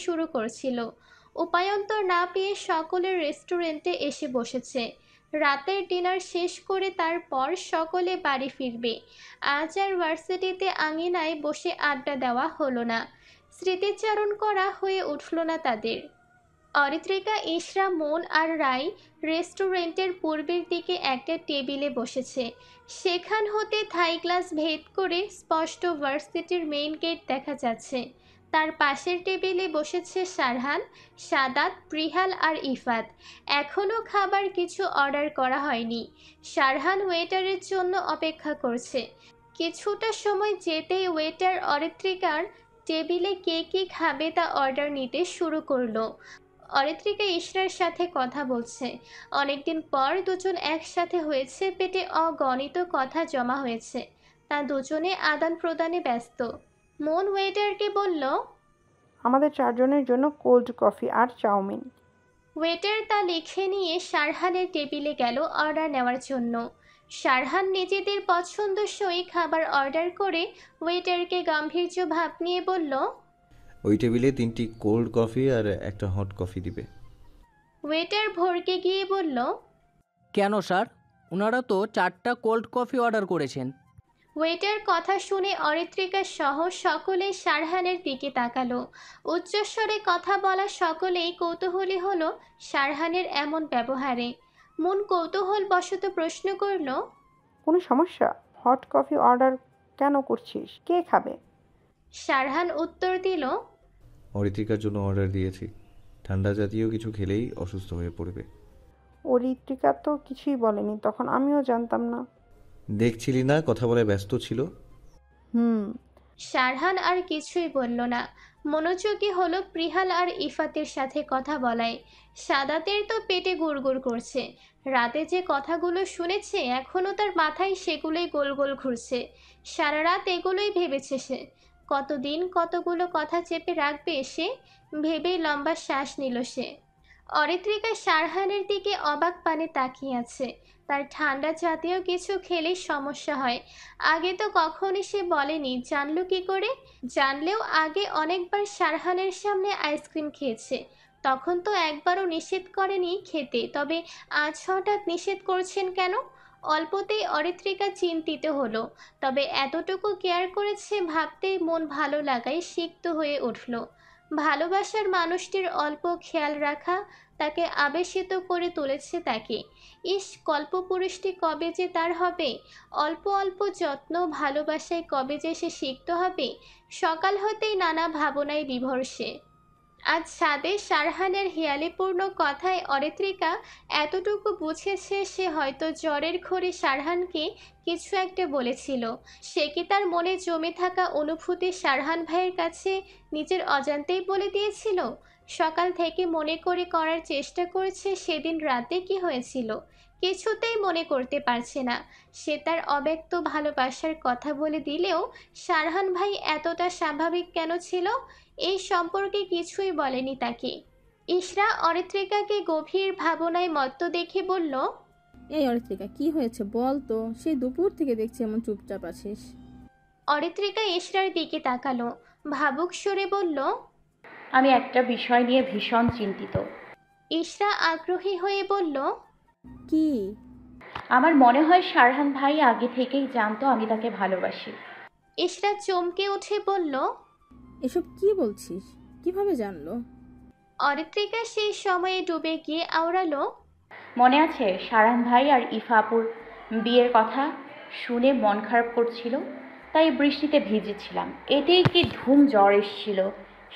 শুরু করছিল। উপায়ন্তর না পেয়ে সকলের রেস্টুরেন্টে এসে বসেছে। রাতের ডিনার শেষ করে তারপর সকলে বাড়ি ফিরবে। আজ আর ভার্সিটিতে আঙিনায় বসে আড্ডা দেওয়া হলো না, স্মৃতিচারণ করা হয়ে উঠল না তাদের। অরিত্রিকা, ইশরা, মন আর রাই রেস্টুরেন্টের পূর্বের দিকে একটা টেবিলে বসেছে। সেখান হতে থাই গ্লাস ভেদ করে স্পষ্ট ভার্সিটির মেইন গেট দেখা যাচ্ছে। তার পাশের টেবিলে বসেছে সারহান, সাদাত, প্রিহাল আর ইফাত। এখনও খাবার কিছু অর্ডার করা হয়নি। সারহান ওয়েটারের জন্য অপেক্ষা করছে। কিছুটা সময় যেতেই ওয়েটার অরিত্রিকার টেবিলে কে কী খাবে তা অর্ডার নিতে শুরু করলো। অরিত্রিকা ইশরার সাথে কথা বলছে। অনেকদিন পর দুজন একসাথে হয়েছে, পেটে অগণিত কথা জমা হয়েছে। তা দুজনে আদান প্রদানে ব্যস্ত। মন ওয়েটারকে বলল, আমাদের 4 জনের জন্য কোল্ড কফি আর চাউমিন। ওয়েটার তা লিখে নিয়ে সারহানের টেবিলে গেল অর্ডার নেওয়ার জন্য। সারহান নিজেদের পছন্দসই খাবার অর্ডার করে ওয়েটারকে গাম্ভীর্য ভাব নিয়ে বলল, ওই টেবিলে 3টি কোল্ড কফি আর একটা হট কফি দিবে। ওয়েটার ভরকে গিয়ে বলল, কেন স্যার, ওনারা তো 4টা কোল্ড কফি অর্ডার করেছেন। ওয়েটার কথা শুনে অরিত্রিকা সহ সকলে সারহানের দিকে তাকালো। উচ্চস্বরে কথা বলা সকলেই কৌতূহলী হলো সারহানের এমন ব্যবহারে। মন কৌতূহল বশত প্রশ্ন করল, কোনো সমস্যা? হট কফি অর্ডার কেন করছিস? কে খাবে? সারহান উত্তর দিল, অরিত্রিকার জন্য অর্ডার দিয়েছি। ঠান্ডা জাতীয় কিছু খেলেই অসুস্থ হয়ে পড়বে। অরিত্রিকা তো কিছুই বলেনি, তখন আমিও জানতাম না। দেখছিলি না কথা বলে ব্যস্ত ছিল। সারহান আর কিছুই বলল না। মনোযোগী হলো প্রিহাল আর ইফাতের সাথে কথা বলায়। সাদাতের তো পেটে গুড়গুড় করছে। রাতে যে কথাগুলো শুনেছে এখনও তার মাথায় সেগুলোই গোল গোল ঘুরছে। সারা রাত এগুলোই ভেবেছে সে। কতদিন কতগুলো কথা চেপে রাখবে সে, ভেবেই লম্বা শ্বাস নিল সে। অরিত্রিকা সারহানের দিকে অবাক পানে তাকিয়ে আছে। তার ঠান্ডা জাতীয় কিছু খেলেই সমস্যা হয়। আগে তো কখনই সে বলেনি, জানলো কি করে? জানলেও আগে অনেকবার সারহানের সামনে আইসক্রিম খেয়েছে, তখন তো একবারও নিষেধ করেনি খেতে। তবে আজ হঠাৎ নিষেধ করছেন কেন? অল্পতেই অরিত্রিকা চিন্তিত হলো। তবে এতটুকু কেয়ার করেছে ভাবতেই মন ভালো লাগায় সিক্ত হয়ে উঠল। ভালোবাসার মানুষটির অল্প খেয়াল রাখা তাকে আবেশিত করে তুলেছে তাকে। ইস, কল্পপুরুষটি কবে যে তার হবে! অল্প অল্প যত্ন ভালোবাসায় কবে যে সে সিক্ত হবে! সকাল হতেই নানা ভাবনায় বিভোর সে। আজ ছাদে সারহানের হেয়ালিপূর্ণ কথায় অরিত্রিকা এতটুকু বুঝেছে সে হয়তো জ্বরের ঘোরে সারহানকে কিছু একটা বলেছিল। সে কি তার মনে জমে থাকা অনুভূতি সারহান ভাইয়ের কাছে নিজের অজান্তেই বলে দিয়েছিল? সকাল থেকে মনে করে করার চেষ্টা করছে সেদিন রাতে কি হয়েছিল। কিছুতেই মনে করতে পারছে না। সে তার অব্যক্ত ভালোবাসার কথা বলে দিলেও সারহান ভাই এতটা স্বাভাবিক কেন ছিল? এই সম্পর্কে কিছুই বলেনি তাকে। ইশরা অরিত্রিকাকে গভীর ভাবনায় মত্ত দেখে বলল, এই অরিত্রিকা, কি হয়েছে বল তো? সেই দুপুর থেকে দেখছি এমন চুপচাপ আছিস। অরিত্রিকা ইশরার দিকে তাকালো, ভাবুক সুরে বলল, আমি একটা বিষয় নিয়ে ভীষণ চিন্তিত। ইশরা আগ্রহী হয়ে বলল, কি? আমার মনে হয় সারহান ভাই আগে থেকেই জানতো আমি তাকে ভালোবাসি। ইশরা চমকে উঠে বলল, এসব কি বলছিস? কিভাবে জানলো? অরিত্রিকা সেই সময়ে ডুবে গিয়ে আওড়ালো, মনে আছে সারহান ভাই আর ইফাপুর বিয়ের কথা শুনে মন খারাপ করছিল, তাই বৃষ্টিতে ভিজেছিলাম। এতেই কি ধুম জ্বর এসেছিল।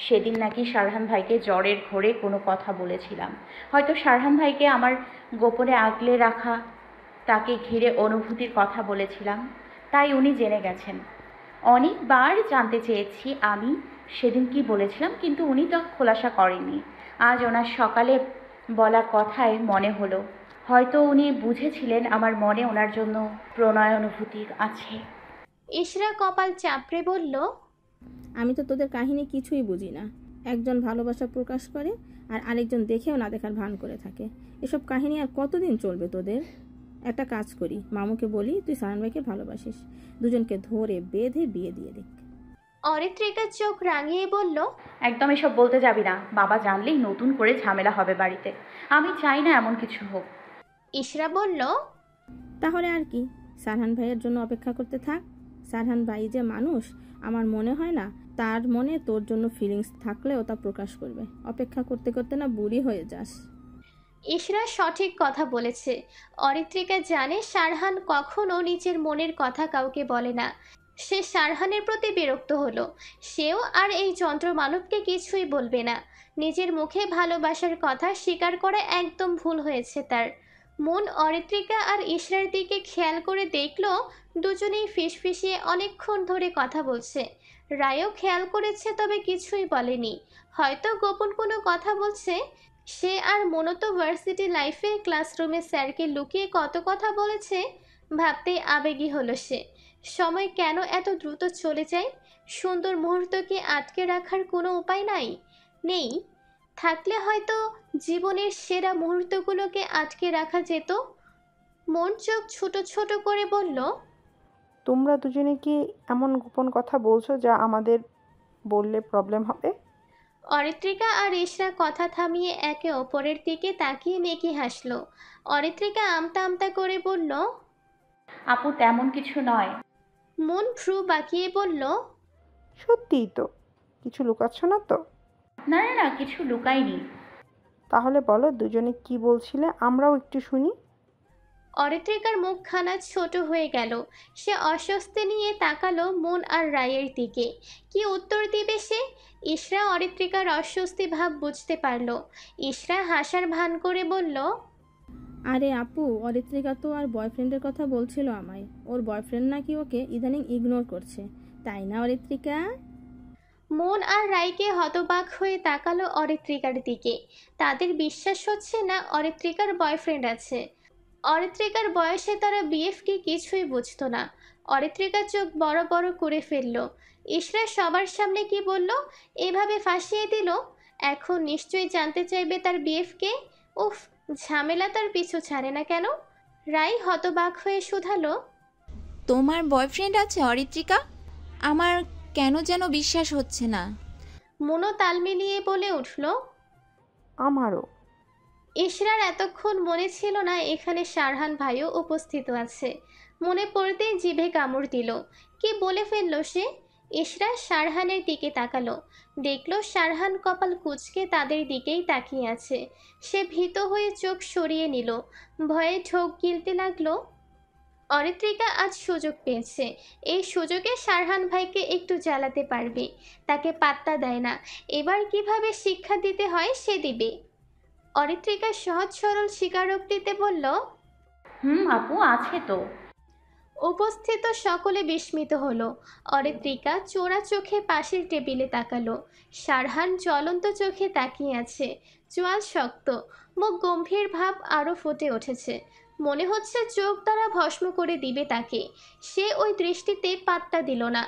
সেদিন নাকি সারহান ভাইকে জ্বরের ঘোরে কোনো কথা বলেছিলাম। হয়তো সারহান ভাইকে আমার গোপনে আগলে রাখা তাকে ঘিরে অনুভূতির কথা বলেছিলাম, তাই উনি জেনে গেছেন। অনেকবার জানতে চেয়েছি আমি সেদিন কি বলেছিলাম, কিন্তু উনি তো খোলাসা করেননি। আজ ওনার সকালে বলা কথায় মনে হলো হয়তো উনি বুঝেছিলেন আমার মনে ওনার জন্য প্রণয় অনুভূতি আছে। ইশরা কপাল চাপড়ে বলল, আমি তো তোদের কাহিনী কিছুই বুঝি না। একজন ভালোবাসা প্রকাশ করে আর আরেকজন দেখেও না দেখার ভান করে থাকে। এসব কাহিনী আর কতদিন চলবে তোদের? একটা কাজ করি, মামুকে বলি তুই সারান ভাইকে ভালোবাসিস, দুজনকে ধরে বেঁধে বিয়ে দিয়ে দেখ। অরিত্রিকা চোখ রাঙিয়ে বলল, একদম এসব বলতে যাবি না, বাবা জানলেই নতুন করে ঝামেলা হবে বাড়িতে। আমি চাই না এমন কিছু হোক। ইশরা বলল, তাহলে আর কি, সারহান ভাইয়ের জন্য অপেক্ষা করতে থাক। সারহান ভাই যে মানুষ, আমার মনে হয় না তার মনে তোর জন্য ফিলিংস থাকলেও তা প্রকাশ করবে। অপেক্ষা করতে করতে না বুড়ি হয়ে যাস। ইশরা সঠিক কথা বলেছে। অরিত্রিকা জানে সারহান কখনো নিজের মনের কথা কাউকে বলে না। সে সারহানের প্রতি বিরক্ত হলো। সেও আর এই যন্ত্র মানবকে কিছুই বলবে না। নিজের মুখে ভালোবাসার কথা স্বীকার করা একদম ভুল হয়েছে তার। মন অরিত্রিকা আর ইশরার দিকে খেয়াল করে দেখলো দুজনেই ফিসফিসিয়ে অনেকক্ষণ ধরে কথা বলছে। রায়ও খেয়াল করেছে, তবে কিছুই বলেনি। হয়তো গোপন কোনো কথা বলছে। সে আর মূলত ভার্সিটি লাইফে ক্লাসরুমে স্যারকে লুকিয়ে কত কথা বলেছে, ভাবতেই আবেগী হলো সে। সময় কেন এত দ্রুত চলে যায়? সুন্দর মুহূর্তকে আটকে রাখার কোনো উপায় নেই। থাকলে হয়তো জীবনের সেরা মুহূর্তগুলোকে আটকে রাখা যেত। মন চোখ ছোট ছোট করে বলল, তোমরা দুজনে কি এমন গোপন কথা বলছো যা আমাদের বললে প্রবলেম হবে? অরিত্রিকা আর ইশরা কথা থামিয়ে একে অপরের দিকে তাকিয়ে মেকি হাসলো। অরিত্রিকা আমতা আমতা করে বলল, আপু তেমন কিছু নয়। মন ভ্রু বাঁকিয়ে বলল, সত্যিই তো, কিছু লুকাচ্ছ না তো? না না না, কিছু লুকাইনি। তাহলে বলো দুজনে কি বলছিলে, আমরাও একটু শুনি। অরিত্রিকার মুখখানা ছোট হয়ে গেল। সে অস্বস্তি নিয়ে তাকালো মন আর রায়ের দিকে। কি উত্তর দিবে সে? ইশরা অরিত্রিকার অস্বস্তি ভাব বুঝতে পারল। ইশরা হাসার ভান করে বলল, আরে আপু, অরিত্রিকা তো আর বয়ফ্রেন্ডের কথা বলছিল আমায়। ওর বয়ফ্রেন্ড নাকি ওকে ইদানিং ইগনোর করছে, তাই না অরিত্রিকা? মন আর রায়কে হতবাক হয়ে তাকালো অরিত্রিকার দিকে। তাদের বিশ্বাস হচ্ছে না অরিত্রিকার বয়ফ্রেন্ড আছে। অরিত্রিকার বয়সে তারা বিএফ কি কিছুই বুঝতো না। অরিত্রিকার চোখ বড় বড় করে ফেলল। ইশরা সবার সামনে কি বলল, এভাবে ফাঁসিয়ে দিল। এখন নিশ্চয়ই জানতে চাইবে তার বিএফকে। উফ, ঝামেলা তার পিছু ছাড়ে না কেন? রায় হতবাক হয়ে শুধালো, তোমার বয়ফ্রেন্ড আছে অরিত্রিকা? আমার কেন যেন বিশ্বাস হচ্ছে না। মনও তাল মিলিয়ে বলে উঠল, আমারও। ইশরার এতক্ষণ মনে ছিল না এখানে সারহান ভাইও উপস্থিত আছে। মনে পড়তেই জিভে কামড় দিল। কি বলে ফেললো সে? ইশরা সারহানের দিকে তাকালো। দেখলো সারহান কপাল কুঁচকে তাদের দিকেই তাকিয়ে আছে। সে ভীত হয়ে চোখ সরিয়ে নিল। ভয়ে ঢোক গিলতে লাগলো। অরিত্রিকা আজ সুযোগ পেয়েছে। এই সুযোগে সারহান ভাইকে একটু জ্বালাতে পারবে। তাকে পাত্তা দেয় না। এবার কিভাবে শিক্ষা দিতে হয় সে দিবে। অরিত্রিকা সহজ সরল স্বীকারোক্তিতে বলল, আপু আছে তো। উপস্থিত সকলে বিস্মিত হলো। অরিত্রিকা চোরা চোখে পাশের টেবিলে তাকালো। সারহান জ্বলন্ত চোখে তাকিয়ে আছে। চোয়াল শক্ত, মুখ গম্ভীর ভাব আরও ফুটে উঠেছে। মনে হচ্ছে চোখ দ্বারা ভস্ম করে দিবে তাকে। সে ওই দৃষ্টিতে পাত্তা দিল না।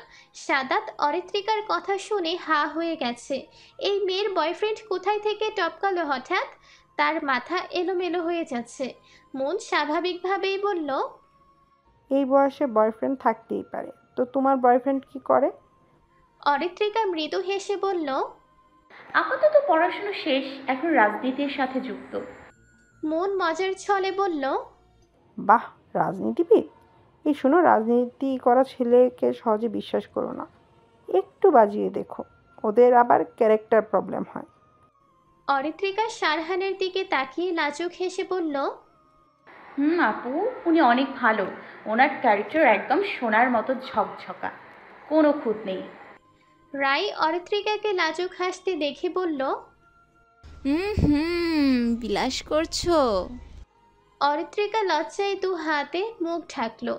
সাদাত অরিত্রিকার কথা শুনে হা হয়ে গেছে। এই মেয়ের বয়ফ্রেন্ড কোথায় থেকে টপকালো হঠাৎ? তার মাথা এলোমেলো হয়ে যাচ্ছে। মন স্বাভাবিকভাবেই বলল, এই বয়সে বয়ফ্রেন্ড থাকতেই পারে, তো তোমার বয়ফ্রেন্ড কি করে? অরিত্রিকা মৃদু হেসে বলল, আপাতত পড়াশোনা শেষ, এখন রাজনীতির সাথে যুক্ত। মন মজার ছলে বলল, বাহ, রাজনীতিবিদ। এই শোনো, রাজনীতি করা ছেলেকে সহজে বিশ্বাস করো না, একটু বাজিয়ে দেখো, ওদের আবার ক্যারেক্টার প্রবলেম হয়। অরিত্রিকা সারহানের দিকে তাকিয়ে লাজুক হেসে বলল, আপু, উনি অনেক ভালো। ওনার ক্যারেক্টার একদম সোনার মতো ঝকঝকা, কোনো খুঁত নেই। রায় অরিত্রিকাকে লাজুক হাসতে দেখে বলল, বিলাস করছো? অরিত্রিকা লজ্জায় দু হাতে মুখ ঢাকলো।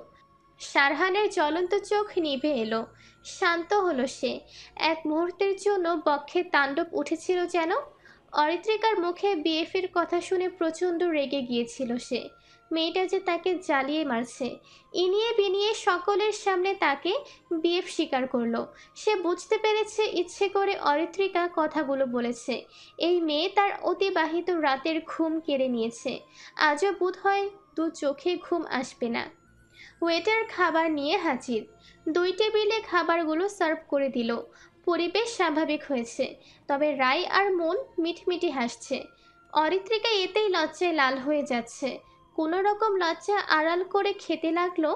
সারহানের জ্বলন্ত চোখ নিভে এলো। শান্ত হলো সে। এক মুহূর্তের জন্য বক্ষে তাণ্ডব উঠেছিল যেন। অরিত্রিকার মুখে বিএফের কথা শুনে প্রচণ্ড রেগে গিয়েছিল সে। মেয়েটা যে তাকে জ্বালিয়ে মারছে। ইনিয়ে বিনিয়ে সকলের সামনে তাকে বিএফ স্বীকার করলো। সে বুঝতে পেরেছে ইচ্ছে করে অরিত্রিকা কথাগুলো বলেছে। এই মেয়ে তার অতিবাহিত রাতের ঘুম কেড়ে নিয়েছে। আজও বোধ হয় দু চোখে ঘুম আসবে না। ওয়েটার খাবার নিয়ে হাজির। 2 টেবিলে খাবারগুলো সার্ভ করে দিল। পরিবেশ স্বাভাবিক হয়েছে, তবে রাই আর মন মিটমিটি হাসছে। অরিত্রিকা এতেই লজ্জায় লাল হয়ে যাচ্ছে। কোনো রকম লজ্জা আড়াল করে খেতে লাগলো।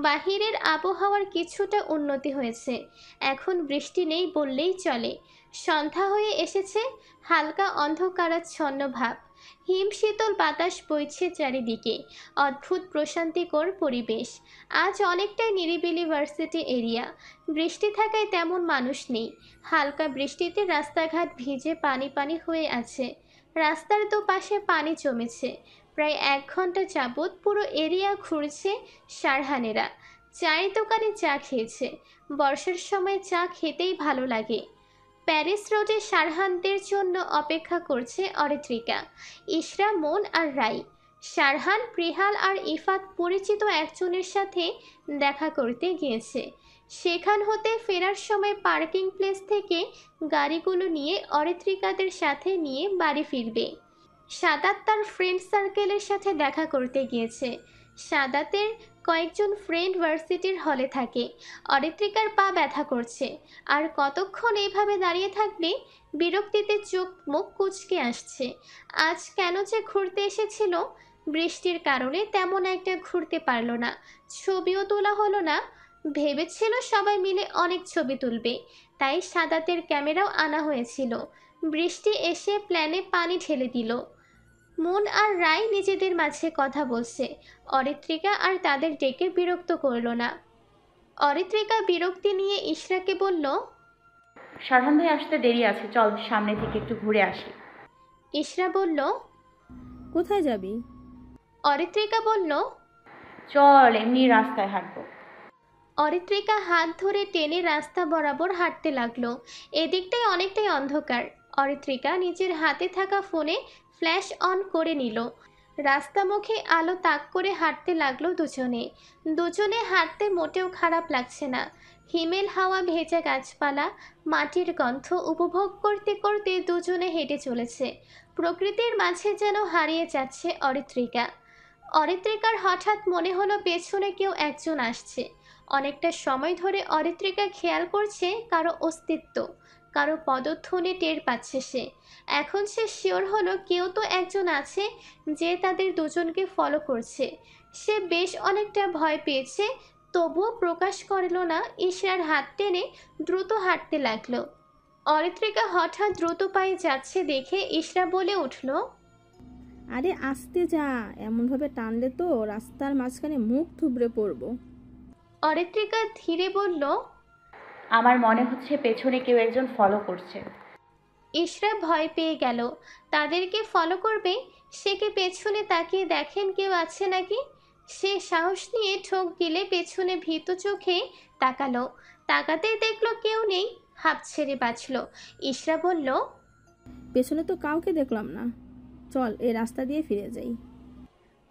বাহিরের আবহাওয়ার কিছুটা উন্নতি হয়েছে, এখন বৃষ্টি নেই বললেই চলে। সন্ধ্যা হয়ে এসেছে, হালকা অন্ধকারাচ্ছন্ন ভাব। হিম শীতল বাতাস বইছে চারিদিকে, অদ্ভুত প্রশান্তিকর পরিবেশ। আজ অনেকটাই নিরিবিলি ভার্সিটি এরিয়া। বৃষ্টি থাকায় তেমন মানুষ নেই। হালকা বৃষ্টিতে রাস্তাঘাট ভিজে পানি পানি হয়ে আছে। রাস্তার দুপাশে পানি জমেছে। প্রায় 1 ঘন্টা যাবৎ পুরো এরিয়া ঘুরছে সারহানেরা। চায়ের দোকানে চা খেয়েছে। বর্ষার সময় চা খেতেই ভালো লাগে। প্যারিস রোডে সারহানদের জন্য অপেক্ষা করছে অরিত্রিকা, ইশরা, মন আর রাই। সারহান, প্রিহাল আর ইফাত পরিচিত একজনের সাথে দেখা করতে গিয়েছে। সেখান হতে ফেরার সময় পার্কিং প্লেস থেকে গাড়িগুলো নিয়ে অরিত্রিকাদের সাথে নিয়ে বাড়ি ফিরবে। সাদাত তার ফ্রেন্ড সার্কেলের সাথে দেখা করতে গিয়েছে। সাদাতের কয়েকজন ফ্রেন্ড ভার্সিটির হলে থাকে। অরিত্রিকার পা ব্যথা করছে, আর কতক্ষণ এইভাবে দাঁড়িয়ে থাকবে? বিরক্তিতে চোখ মুখ কুঁচকে আসছে। আজ কেন যে ঘুরতে এসেছিল, বৃষ্টির কারণে তেমন একটা ঘুরতে পারলো না। ছবিও তোলা হলো না। ভেবেছিল সবাই মিলে অনেক ছবি তুলবে, তাই সাদাতের ক্যামেরাও আনা হয়েছিল। বৃষ্টি এসে প্ল্যানে পানি ঢেলে দিল। মন আর রায় নিজেদের মাঝে কথা বলছে। অরিত্রিকা আর তাদের ডেকে বিরক্ত করল না। অরিত্রিকা বিরক্তি নিয়ে ইশরাকে বলল, সারহান ভাই আসতে দেরি আছে, চল সামনে থেকে একটু ঘুরে আসি। ইশরা বলল, কোথায় যাবি? অরিত্রিকা বলল, চল এমনি রাস্তায় হাঁটবো। অরিত্রিকা হাত ধরে টেনে রাস্তা বরাবর হাঁটতে লাগলো। এদিকটাই অনেকটাই অন্ধকার। অরিত্রিকা নিজের হাতে থাকা ফোনে ফ্ল্যাশ অন করে নিল। রাস্তা মুখে আলো তাক করে হাঁটতে লাগলো দুজনে। দুজনে হাঁটতে মোটেও খারাপ লাগছে না। হিমেল হাওয়া, ভেজা গাছপালা, মাটির গন্ধ উপভোগ করতে করতে দুজনে হেঁটে চলেছে। প্রকৃতির মাঝে যেন হারিয়ে যাচ্ছে অরিত্রিকা। অরিত্রিকার হঠাৎ মনে হলো পেছনে কেউ একজন আসছে। অনেকটা সময় ধরে অরিত্রিকা খেয়াল করছে কারো অস্তিত্ব, কারো পদধ্বনি টের পাচ্ছে সে। এখন সে শিওর হলো কেউ তো একজন আছে যে তাদের দুজনকে ফলো করছে। সে বেশ অনেকটা ভয় পেয়েছে, তবুও প্রকাশ করল না। ইশরার হাত টেনে দ্রুত হাঁটতে লাগলো। অরিত্রিকা হঠাৎ দ্রুত পায়ে যাচ্ছে দেখে ইশরা বলে উঠল, আরে আস্তে যা, এমনভাবে টানলে তো রাস্তার মাঝখানে মুখ থুবড়ে পড়বো। অরিত্রিকা ধীরে বলল, আমার মনে হচ্ছে পেছনে কেউ একজন ফলো করছে। ইশরা ভয় পেয়ে গেল। তাদেরকে ফলো করবে? সে কি পেছনে তাকিয়ে দেখেন কেউ আছে নাকি? সে সাহস নিয়ে ঠোক গিলে পেছনে ভীত চোখে তাকালো। তাকাতেই দেখলো কেউ নেই। হাঁপ ছেড়ে বাঁচল। ইশরা বলল, পেছনে তো কাউকে দেখলাম না, চল এই রাস্তা দিয়ে ফিরে যাই।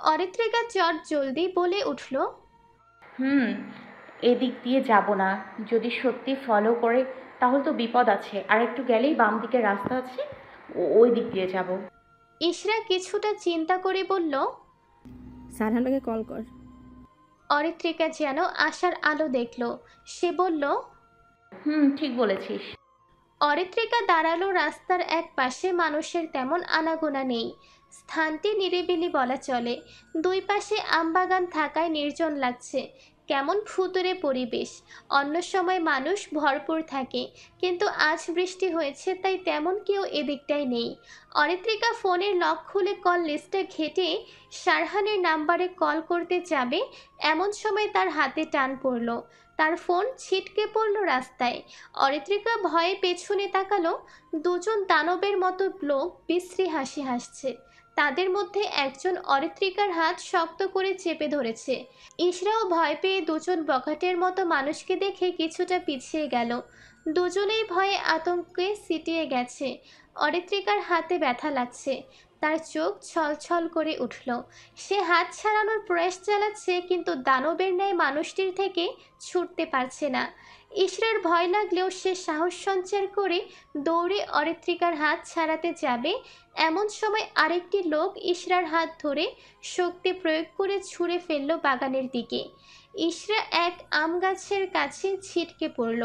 অরিত্রিকা চট জলদি বলে উঠল, এদিক দিয়ে যাব না। যদি সত্যি ফলো করে তাহলে তো বিপদ আছে। আর একটু গেলেই বাম দিকে রাস্তা আছে, ওই দিক দিয়ে যাব। ইশরা কিছুটা চিন্তা করে বলল, সারহান ভাইকে কল কর। অরিত্রিকা যেন আশার আলো দেখল। সে বলল, ঠিক বলেছিস। অরিত্রিকা দাঁড়ালো। রাস্তার এক পাশে মানুষের তেমন আনাগোনা নেই। স্থানটি নিরিবিলি বলা চলে। 2 পাশে আমবাগান থাকায় নির্জন লাগছে। কেমন ভুতুড়ে পরিবেশ। অন্য সময় মানুষ ভরপুর থাকে, কিন্তু আজ বৃষ্টি হয়েছে তাই তেমন কেউ এদিকটায় নেই। অরিত্রিকা ফোনের লক খুলে কল লিস্টটা ঘেঁটে সারহানের নাম্বারে কল করতে যাবে, এমন সময় তার হাতে টান পড়ল। তার ফোন ছিটকে পড়ল রাস্তায়। অরিত্রিকা ভয়ে পেছনে তাকালো। 2 জন দানবের মতো লোক বিশ্রী হাসি হাসছে। তাদের মধ্যে একজন অরিত্রিকার হাত শক্ত করে চেপে ধরেছে। ইশরাও ভয় পেয়ে 2 জন বখাটের মতো মানুষকে দেখে কিছুটা পিছিয়ে গেল। দুজনেই ভয়ে আতঙ্কে সিটিয়ে গেছে। অরিত্রিকার হাতে ব্যথা লাগছে, তার চোখ ছলছল করে উঠল। সে হাত ছাড়ানোর প্রয়াস চালাচ্ছে, কিন্তু দানবের ন্যায় মানুষটির থেকে ছুটতে পারছে না। ইশরার ভয় লাগলেও সে সাহস সঞ্চার করে দৌড়ে অরিত্রিকার হাত ছাড়াতে যাবে, এমন সময় আরেকটি লোক ইশরার হাত ধরে শক্তি প্রয়োগ করে ছুঁড়ে ফেলল বাগানের দিকে। ইশরা এক আম গাছের কাছে ছিটকে পড়ল।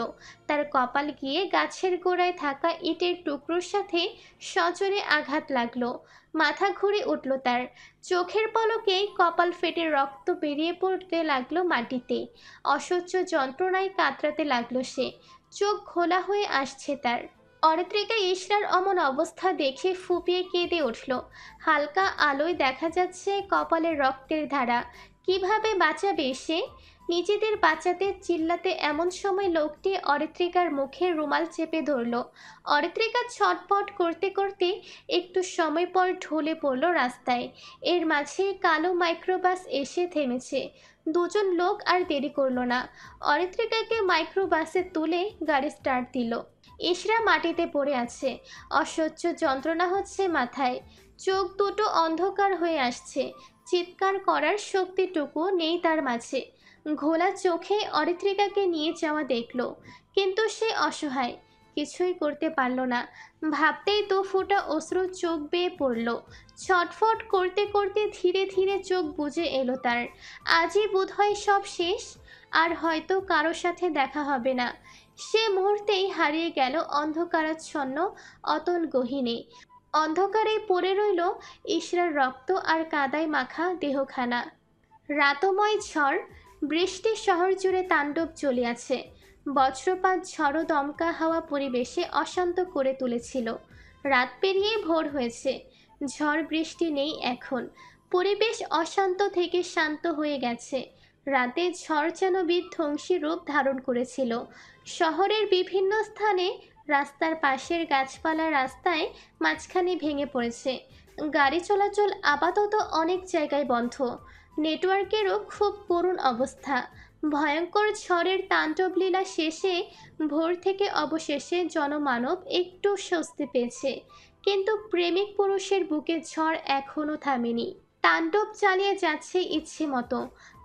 তার কপাল গিয়ে গাছের গোড়ায় থাকা ইটের টুকরোর সাথে সজোরে আঘাত লাগলো। মাথা ঘুরে উঠল তার। চোখের পলকেই কপাল ফেটে রক্ত বেরিয়ে পড়তে লাগলো মাটিতে। অসহ্য যন্ত্রণায় কাতরাতে লাগলো সে। চোখ ঘোলা হয়ে আসছে তার। অরিত্রিকা ইশরার অমন অবস্থা দেখে ফুপিয়ে কেঁদে উঠল। হালকা আলোয় দেখা যাচ্ছে কপালের রক্তের ধারা। কিভাবে বাঁচাবে সে? নিজেদের বাঁচাতে চিল্লাতে এমন সময় লোকটি অরিত্রিকার মুখে রুমাল চেপে ধরল। অরিত্রিকা ছটপট করতে করতে একটু সময় পর ঢলে পড়ল রাস্তায়। এর মাঝে কালো মাইক্রোবাস এসে থেমেছে। দুজন লোক আর দেরি করলো না, অরিত্রিকাকে মাইক্রোবাসে তুলে গাড়ি স্টার্ট দিল। ইশরা মাটিতে পড়ে আছে, অসহ্য যন্ত্রণা হচ্ছে মাথায়। চোখ দুটো অন্ধকার হয়ে আসছে, চিৎকার করার শক্তিটুকু নেই তার মাঝে। ঘোলা চোখে অরিত্রিকাকে নিয়ে যাওয়া দেখল, কিন্তু সে অসহায়, কিছুই করতে পারল না। ভাবতেই তো ফোঁটা অশ্রু চোখ বেয়ে পড়ল। ছটফট করতে করতে ধীরে ধীরে চোখ বুজে এলো তার। আজই বোধহয় সব শেষ, আর হয়তো কারো সাথে দেখা হবে না। সে মুহূর্তেই হারিয়ে গেল অন্ধকারাচ্ছন্ন অতল গহীনে। অন্ধকারে পড়ে রইল ইশরার রক্ত আর কাদায় মাখা দেহখানা। রাতময় ঝড় বৃষ্টি শহর জুড়ে তাণ্ডব চলিয়াছে। বজ্রপাত ঝড়ো দমকা হাওয়া পরিবেশে অশান্ত করে তুলেছিল। রাত পেরিয়ে ভোর হয়েছে, ঝড় বৃষ্টি নেই এখন। পরিবেশ অশান্ত থেকে শান্ত হয়ে গেছে। রাতে ঝড় যেন বিধ্বংসী রূপ ধারণ করেছিল। শহরের বিভিন্ন স্থানে রাস্তার পাশের গাছপালা রাস্তায় মাঝখানে ভেঙে পড়েছে। গাড়ি চলাচল আপাতত অনেক জায়গায় বন্ধ। নেটওয়ার্কেরও খুব করুণ অবস্থা। ভয়ঙ্কর ঝড়ের তাণ্ডব লীলা শেষে ভোর থেকে অবশেষে জনমানব একটু স্বস্তি পেয়েছে, কিন্তু প্রেমিক পুরুষের বুকে ঝড় এখনও থামেনি। তাণ্ডব চালিয়ে যাচ্ছে ইচ্ছে মতো।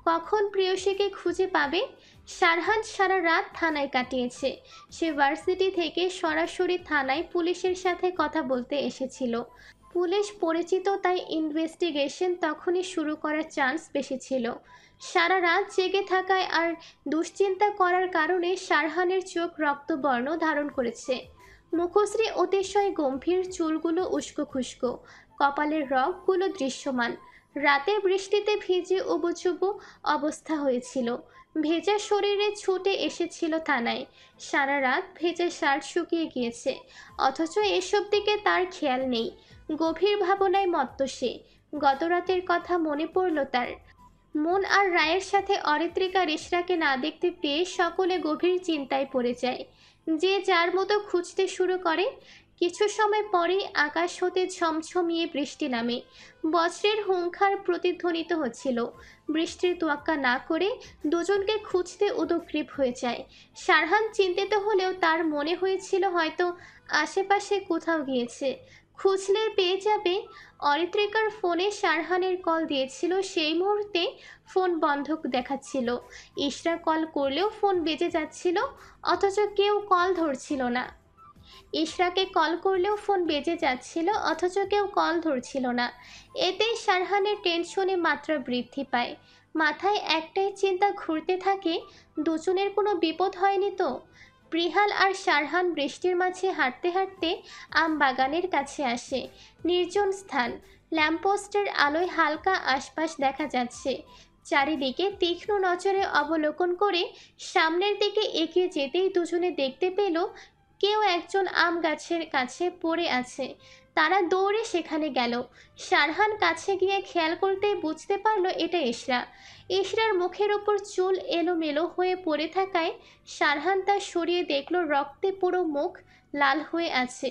কখন প্রেয়সীকে খুঁজে পাবে? সারহান সারা রাত থানায় কাটিয়েছে। সে ভার্সিটি থেকে সরাসরি থানায় পুলিশের সাথে কথা বলতে এসেছিল। পুলিশ পরিচিত, তাই ইনভেস্টিগেশন তখনই শুরু করার চান্স বেশি ছিল। সারা রাত জেগে থাকায় আর দুশ্চিন্তা করার কারণে সারহানের চোখ রক্তবর্ণ ধারণ করেছে। মুখশ্রী অতিশয় গম্ভীর, চুলগুলো উস্কো খুস্কো, কপালের রগগুলো দৃশ্যমান। রাতে বৃষ্টিতে ভিজে উবুচুবু অবস্থা হয়েছিল। ভেজা শরীরে ছুটে এসেছিল থানায়। সারা রাত ভেজা শার্ট শুকিয়ে গিয়েছে, অথচ এসব দিকে তার খেয়াল নেই। গভীর ভাবনায় মত্ত সে। গতরাতের কথা মনে পড়ল তার। মন আর রায়ের সাথে অরিত্রিকা ইশরাকে না দেখতে পেয়ে সকলে গভীর চিন্তায় পড়ে যায়। যে যার মতো খুঁজতে শুরু করে। কিছু সময় পরেই আকাশ হতে ঝমঝমিয়ে বৃষ্টি নামে। বজ্রের হুংকার প্রতিধ্বনিত হচ্ছিল। বৃষ্টির তোয়াক্কা না করে দুজনকে খুঁজতে উদগ্রীব হয়ে যায়। সারহান চিন্তিত হলেও তার মনে হয়েছিল হয়তো আশেপাশে কোথাও গিয়েছে, খুঁজলে পেয়ে যাবে। অরিত্রিকার ফোনে সারহানের কল দিয়েছিল, সেই মুহূর্তে ফোন বন্ধ দেখাচ্ছিল। ইশরা কল করলেও ফোন বেজে যাচ্ছিল, অথচ কেউ কল ধরছিল না। ইশরাকে কল করলেও ফোন বেজে যাচ্ছিল, অথচ কেউ কল ধরছিল না। এতেই সারহানের টেনশনে মাত্রা বৃদ্ধি পায়। মাথায় একটাই চিন্তা ঘুরতে থাকে, দুজনের কোনো বিপদ হয়নি তো? প্রিহাল আর সারহান বৃষ্টির মাঝে হাঁটতে হাঁটতে আম বাগানের কাছে আসে। নির্জন স্থান, ল্যাম্পপোস্টের আলোয় হালকা আশপাশ দেখা যাচ্ছে। চারিদিকে তীক্ষ্ণ নজরে অবলোকন করে সামনের দিকে এগিয়ে যেতেই দুজনে দেখতে পেল কেউ একজন আম গাছের কাছে পড়ে আছে। তারা দৌড়ে সেখানে গেল। সারহান কাছে গিয়ে খেয়াল করতে বুঝতে পারল এটা ইশরা। ইশরার মুখের ওপর চুল এলোমেলো হয়ে পড়ে থাকায় সারহান তা সরিয়ে দেখল রক্তে পুরো মুখ লাল হয়ে আছে।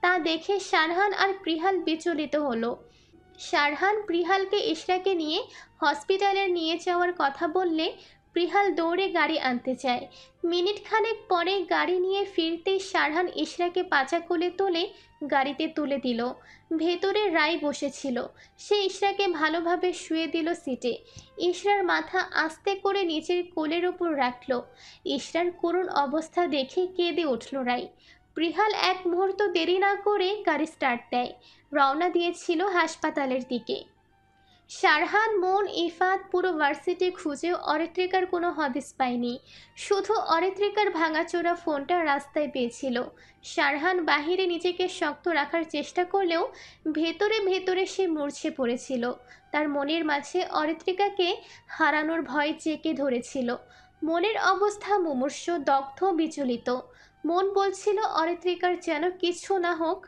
তা দেখে সারহান আর প্রিহাল বিচলিত হলো। সারহান প্রিহালকে ইশরাকে নিয়ে হসপিটালে নিয়ে যাওয়ার কথা বললে প্রিহাল দৌড়ে গাড়ি আনতে চায়। মিনিট খানেক পরে গাড়ি নিয়ে ফিরতেই সারহান ইশরাকে পাচা কোলে তোলে গাড়িতে তুলে দিল। ভেতরে রায় বসেছিল, সে ইশরাকে ভালোভাবে শুয়ে দিল সিটে। ইশরার মাথা আস্তে করে নিচের কোলের ওপর রাখল। ইশরার করুণ অবস্থা দেখে কেঁদে উঠল রায়। প্রিহাল এক মুহূর্ত দেরি না করে গাড়ি স্টার্ট দেয়, রওনা দিয়েছিল হাসপাতালের দিকে। সারহান, মন, ইফাত পুরো ভার্সিটি খুঁজেও অরিত্রিকার কোনো হদিস পায়নি। শুধু অরিত্রিকার ভাঙাচোরা ফোনটা রাস্তায় পেয়েছিল। সারহান বাহিরে নিজেকে শক্ত রাখার চেষ্টা করলেও ভেতরে ভেতরে সে মূর্ছে পড়েছিল। তার মনের মাঝে অরিত্রিকাকে হারানোর ভয় জেঁকে ধরেছিল। মনের অবস্থা মুমূর্ষু, দগ্ধ, বিচলিত। মন বলছিল অরিত্রিকার যেন কিছু না হোক,